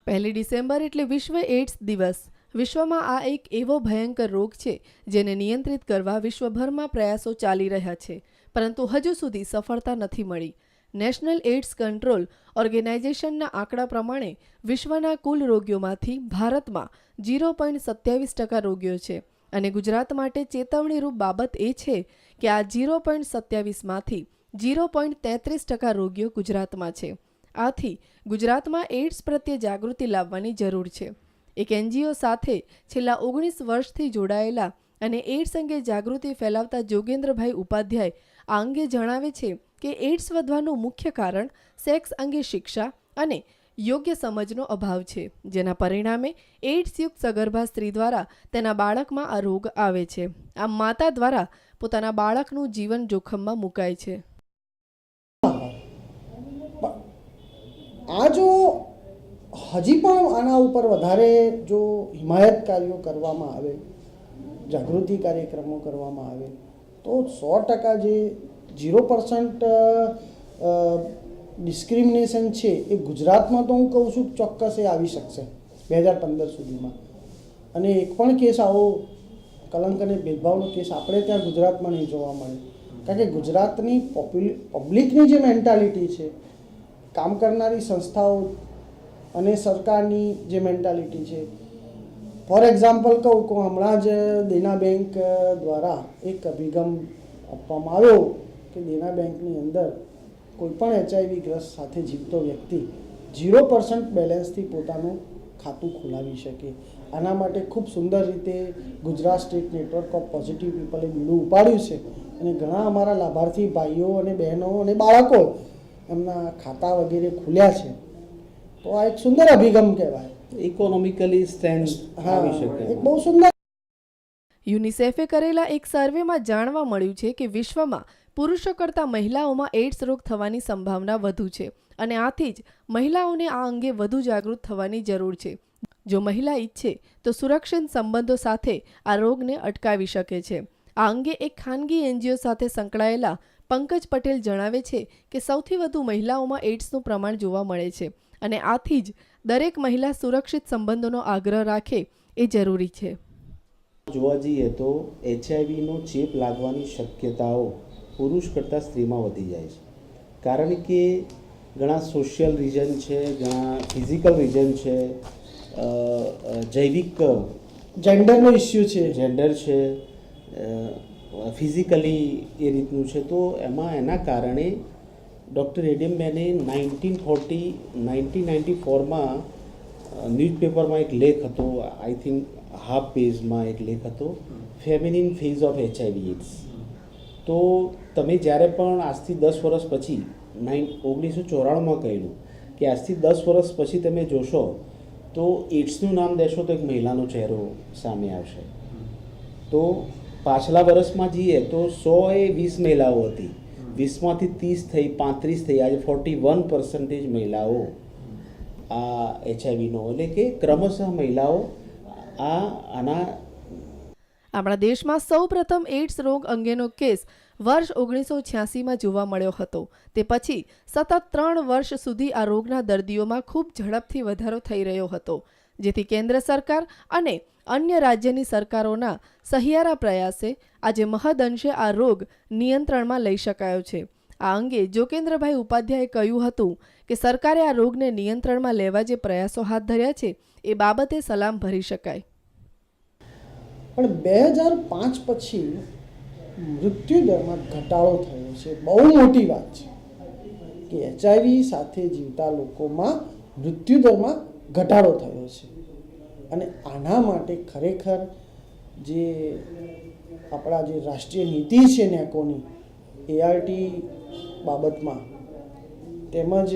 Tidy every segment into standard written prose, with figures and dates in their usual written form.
1 December એટલે વિશ્વ AIDS દિવસ। વિશ્વમાં આ એક એવો ભયંકર રોગ છે જેને નિયંત્રિત કરવા વિશ્વભરમાં પ્રયાસો ચાલી રહ્યા છે, પરંતુ હજુ સુધી સફળતા નથી મળી। નેશનલ એઇડ્સ કંટ્રોલ ઓર્ગેનાઇઝેશનના આંકડા પ્રમાણે વિશ્વના કુલ રોગીઓમાંથી ભારતમાં 0.27% રોગીઓ છે અને ગુજરાત માટે ચેતવણીરૂપ બાબત એ છે કે આ 0.27માંથી 0.33% રોગીઓ ગુજરાતમાં છે। આથી ગુજરાતમાં એઇડ્સ પ્રત્યે જાગૃતિ લાવવાની જરૂર છે। એક એનજીઓ સાથે છેલ્લા 19 વર્ષથી જોડાયેલા અને એઇડ્સ અંગે જાગૃતિ ફેલાવતા જોગેન્દ્રભાઈ ઉપાધ્યાય આ અંગે જણાવે છે કે એઇડ્સ વધવાનું મુખ્ય કારણ સેક્સ અંગે શિક્ષા અને યોગ્ય સમજનો અભાવ છે, જેના પરિણામે એઇડ્સયુક્ત સગર્ભા સ્ત્રી દ્વારા તેના બાળકમાં આ રોગ આવે છે। આમ માતા દ્વારા પોતાના બાળકનું જીવન જોખમમાં મુકાય છે। આ જો હજી પણ આના ઉપર વધારે જો હિમાયત કાર્યો કરવામાં આવે, જાગૃતિ કાર્યક્રમો કરવામાં આવે તો 100% જે 0% ડિસ્ક્રિમિનેશન છે એ ગુજરાતમાં તો હું કહું છું ચોક્કસ એ આવી શકશે 2015 સુધીમાં। અને એક પણ કેસ આવો કલંક અને ભેદભાવનો કેસ આપણે ત્યાં ગુજરાતમાં નહીં જોવા મળે, કારણ કે ગુજરાતની પબ્લિકની જે મેન્ટાલિટી છે, કામ કરનારી સંસ્થાઓ અને સરકારની જે મેન્ટાલિટી છે, ફોર એક્ઝામ્પલ કહું કે હમણાં જ દેના બેંક દ્વારા એક અભિગમ આપવામાં આવ્યો કે દેના બેંકની અંદર કોઈપણ HIV ગ્રસ્ત સાથે જીવતો વ્યક્તિ 0% બેલેન્સથી પોતાનું ખાતું ખોલાવી શકે। આના માટે ખૂબ સુંદર રીતે Gujarat state network of positive પીપલે બીડું ઉપાડ્યું છે અને ઘણા અમારા લાભાર્થી ભાઈઓ અને બહેનો અને બાળકો એમના ખાતા વગેરે ખુલ્યા છે। તો આ એક સુંદર અભિગમ કહેવાય, ઇકોનોમિકલી સ્ટ્રેન્થ આવી શકે। એક બહુ સુંદર। યુનિસેફે કરેલા એક સર્વેમાં જાણવા મળ્યું છે કે વિશ્વમાં પુરુષો કરતાં મહિલાઓમાં એઇડ્સ રોગ થવાની સંભાવના વધુ છે અને આથી જ મહિલાઓને આ અંગે વધુ જાગૃત થવાની જરૂર છે। જો મહિલા ઈચ્છે તો સુરક્ષિત સંબંધો સાથે આ રોગને અટકાવી શકે છે। આ અંગે એક ખાનગી એનજીઓ સાથે સંકળાયેલા પંકજ પટેલ જણાવે છે કે સૌથી વધુ મહિલાઓમાં એઇડ્સનું પ્રમાણ જોવા મળે છે અને આથી જ દરેક મહિલા સુરક્ષિત સંબંધોનો આગ્રહ રાખે એ જરૂરી છે। જોવા જઈએ તો HIV ચેપ લાગવાની શક્યતાઓ પુરુષ કરતાં સ્ત્રીમાં વધી જાય છે, કારણ કે ઘણા સોશિયલ રીઝન છે, ઘણા ફિઝિકલ રીઝન છે, જૈવિક જેન્ડરનો ઇસ્યુ છે, જેન્ડર છે, ફિઝિકલી એ રીતનું છે। તો એના કારણે ડૉક્ટર એડમ બેને 1994માં ન્યૂઝપેપરમાં એક લેખ હતો, આઈ થિંક હાફ પેજમાં એક લેખ હતો, ફેમિનિન ફેઝ ઓફ HIV એઇડ્સ। તો તમે જ્યારે પણ આજથી 10 વર્ષ પછી 1994માં કહ્યું કે આજથી 10 વર્ષ પછી તમે જોશો તો એઇડ્સનું નામ દેશો તો એક મહિલાનો ચહેરો સામે આવશે। તો પાછલા વર્ષમાં જઈએ તો 120 મહિલાઓ હતી, 20માંથી 30 થઈ, 35 થઈ, આજે 41% મહિલાઓ આ HIV એટલે કે ક્રમશઃ મહિલાઓ આના। આપણા દેશમાં સૌપ્રથમ એઇડ્સ રોગ અંગેનો કેસ વર્ષ 1986માં જોવા મળ્યો હતો। તે પછી સતત 3 વર્ષ સુધી આ રોગના દર્દીઓમાં ખૂબ ઝડપથી વધારો થઈ રહ્યો હતો, જેથી કેન્દ્ર સરકાર અને અન્ય રાજ્યની સરકારોના સહિયારા પ્રયાસે આજે મહદઅંશે આ રોગ નિયંત્રણમાં લઈ શકાયો છે। આ અંગે જોગેન્દ્રભાઈ ઉપાધ્યાયે કહ્યું હતું કે સરકારે આ રોગને નિયંત્રણમાં લેવા જે પ્રયાસો હાથ ધર્યા છે એ બાબતે સલામ ભરી શકાય। પણ 2005 પછી મૃત્યુદરમાં ઘટાડો થયો છે, બહુ મોટી વાત છે કે HIV સાથે જીવતા લોકોમાં મૃત્યુદરમાં ઘટાડો થયો છે। અને આના માટે ખરેખર જે આપણા જે રાષ્ટ્રીય નીતિ છે નેકોની ART બાબતમાં, તેમજ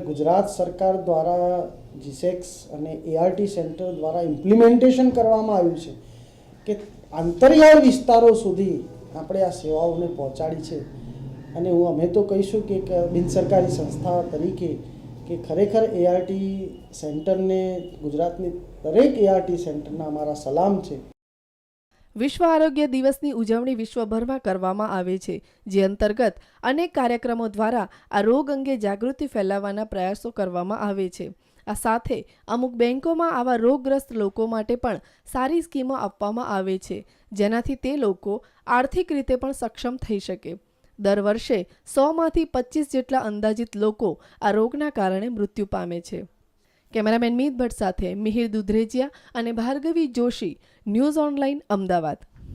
ગુજરાત સરકાર દ્વારા જીસેક્સ અને ART સેન્ટર દ્વારા ઇમ્પ્લિમેન્ટેશન કરવામાં આવ્યું છે કે અંતરિયાળ વિસ્તારો સુધી આપણે આ સેવાઓને પહોંચાડી છે। અને અમે તો કહીશું કે એક બિનસરકારી સંસ્થા તરીકે કે ખરેખર ART સેન્ટરને, ગુજરાતની દરેક ART સેન્ટરના અમારા સલામ છે। વિશ્વ આરોગ્ય દિવસની ઉજવણી વિશ્વભરમાં કરવામાં આવે છે, જે અંતર્ગત અનેક કાર્યક્રમો દ્વારા આ રોગ અંગે જાગૃતિ ફેલાવવાના પ્રયાસો કરવામાં આવે છે। આ સાથે અમુક બેંકોમાં આવા રોગગ્રસ્ત લોકો માટે પણ સારી સ્કીમો આપવામાં આવે છે, જેનાથી તે લોકો આર્થિક રીતે પણ સક્ષમ થઈ શકે. દર વર્ષે 100માંથી 25 જેટલા અંદાજિત લોકો આ રોગના કારણે મૃત્યુ પામે છે. કેમેરામેન મીત ભટ્ટ સાથે મિહિર દુધરેજિયા અને ભાર્ગવી જોશી, ન્યૂઝ ઓનલાઈન, અમદાવાદ.